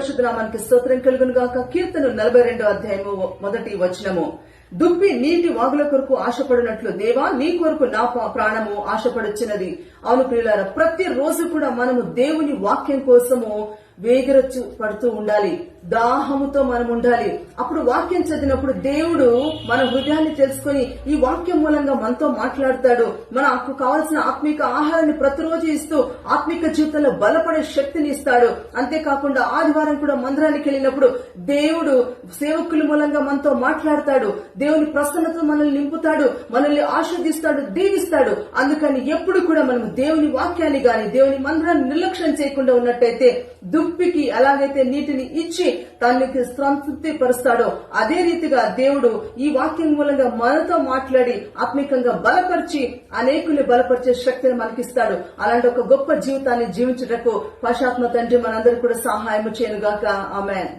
పరిశుద్ధ నామానికి స్తోత్రం కలుగును గాక. కీర్తన 42వ అధ్యాయము 1వ వచనము. దుప్పి నీటి వాగుల కొరకు ఆశపడినట్లు దేవా నీ కొరకు నా ప్రాణము ఆశపడుచున్నది. అవును ప్రియులారా, ప్రతి రోజు కూడా మనము దేవుని వాక్యం కోసము వేగిరచ్చు పడుతూ ఉండాలి. దాహముతో మనం ఉండాలి. అప్పుడు వాక్యం చదివినప్పుడు దేవుడు మన హృదయాన్ని తెలుసుకుని ఈ వాక్యం మూలంగా మనతో మాట్లాడతాడు. మనకు కావాల్సిన ఆత్మిక ఆహారాన్ని ప్రతిరోజు ఇస్తూ ఆత్మిక జీవితంలో బలపడే శక్తిని ఇస్తాడు. అంతేకాకుండా ఆదివారం కూడా మందిరానికి వెళ్ళినప్పుడు దేవుడు సేవకుల మూలంగా మనతో మాట్లాడతాడు. దేవుని ప్రసన్నతో మనల్ని నింపుతాడు, మనల్ని ఆశీర్దిస్తాడు, దీవిస్తాడు. అందుకని ఎప్పుడు కూడా మనం దేవుని వాక్యాన్ని గాని దేవుని మందిరాన్ని నిర్లక్ష్యం చేయకుండా ఉన్నట్టయితే దుప్పికి ఎలాగైతే నీటిని ఇచ్చి తనకి సంతృప్తి పరుస్తాడో అదే రీతిగా దేవుడు ఈ వాక్యం మూలంగా మనతో మాట్లాడి ఆత్మికంగా బలపరిచి అనేకుల్ని బలపరిచే శక్తిని మనకిస్తాడు. అలాంటి ఒక గొప్ప జీవితాన్ని జీవించుటకు పరిశుద్ధాత్మ తండ్రి మనందరికీ కూడా సహాయం చేయనుగాక. ఆమేన్.